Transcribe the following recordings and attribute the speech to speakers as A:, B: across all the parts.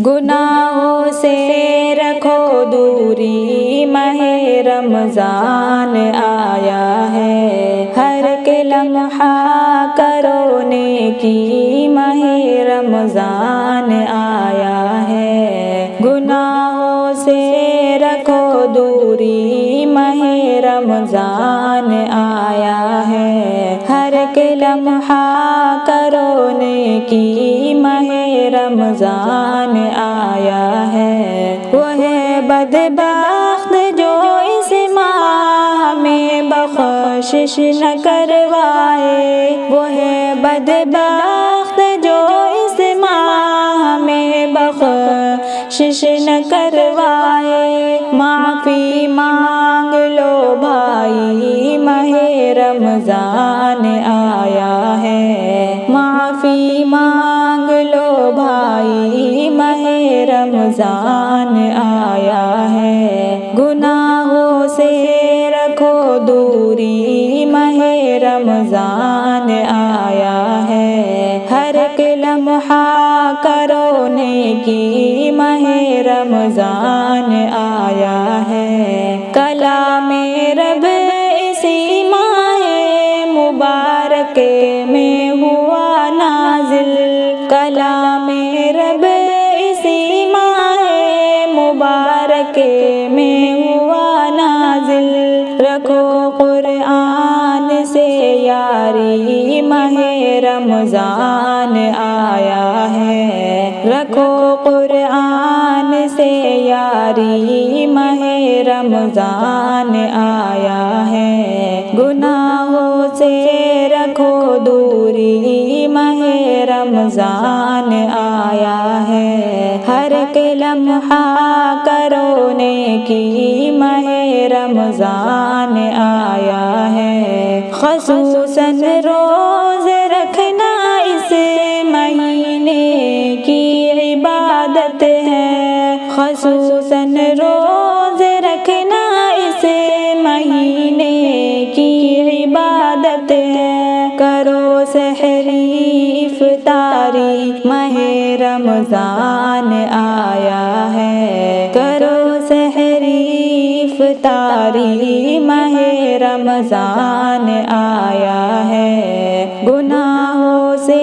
A: گناہوں سے رکھو دوری، ماہ رمضان آیا ہے، ہر ایک لمحہ کرو نیکی، ماہ رمضان آیا ہے۔ گناہوں سے رکھو دوری، ماہ رمضان آیا ہے، ہر ایک لمحہ کرو نیکی، ماہ رمضان آیا ہے۔ وہ ہے بدبخت جو اس ماہ میں بخشش نہ کروائے، وہ ہے بدبخت جو اس ماہ میں بخشش نہ کروائے۔ معافی مانگ لو بھائی، ماہ رمضان آیا ہے، معافی مانگ لو بھائی، ماہ رمضان آیا ہے۔ گناہوں سے رکھو دوری، ماہ رمضان آیا ہے، ہر ایک لمحہ کرو نیکی، ماہ رمضان آیا ہے۔ کلام رب اسی ماہ مبارک میں ہوا نازل، کلام رب اسی ماہ مبارک میں ہوا نازل۔ رکھو قرآن سے یاری، ماہ رمضان آیا ہے، رکھو قرآن سے یاری، ماہ رمضان آیا ہے۔ گناہوں سے رکھو دوری، ماہ رمضان آیا ہے، ہر ایک لمحہ کرو نیکی، ماہ رمضان آیا ہے۔ خصوصاً روزے رکھنا اس مہینے کی عبادت ہے، خصوصاً روزے رکھنا اس مہینے کی عبادت ہے۔ کرو سحری افطاری، ماہ رمضان آیا ہے، کرو سحری افطاری، ماہ رمضان آیا ہے۔ گناہوں سے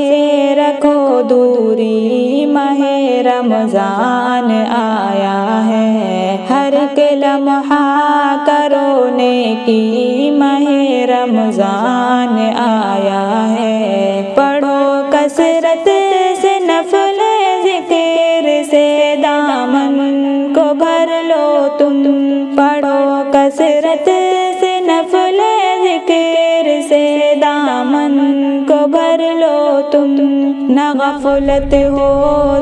A: رکھو دوری، ماہ رمضان آیا ہے، ہر ایک لمحہ کرو نیکی، ماہ رمضان آیا ہے۔ پڑھو کثرت سے نفل ذکر سے دامن کو بھر لو تم، پڑھو کثرت سے نفل ذکر سے دامن کو بھر لو تم۔ نہ غفلت ہو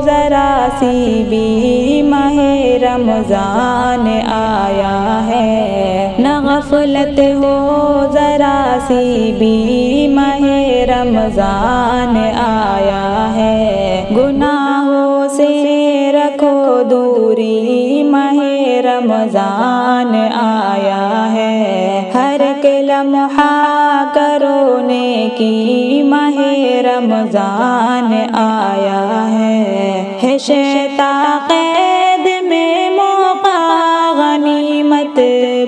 A: ذرا سی بھی، ماہ رمضان آیا ہے، نہ غفلت ہو ذرا سی بھی، ماہ رمضان آیا ہے۔ گناہوں سے رکھو دوری، ماہ رمضان آیا ہے، ہر ایک لمحہ کرو نیکی، ماہ رمضان آیا ہے۔ شیطان قید میں موقع غنیمت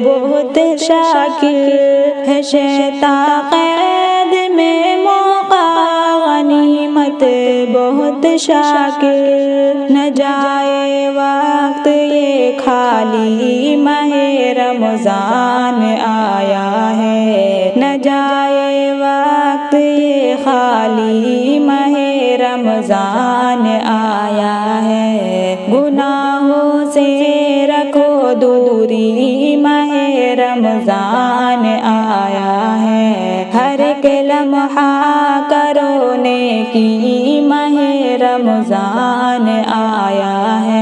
A: بہت شاکر ہے، شیطان قید میں موقع غنیمت بہت شاکر۔ نہ جائے وقت یہ خالی، ماہ رمضان آیا ہے، نہ جائے وقت یہ خالی، ماہ رمضان آیا ہے۔ گناہوں سے رکھو دوری، ماہ رمضان آیا ہے، ہر ایک لمحہ کرو نیکی، ماہ رمضان آیا ہے۔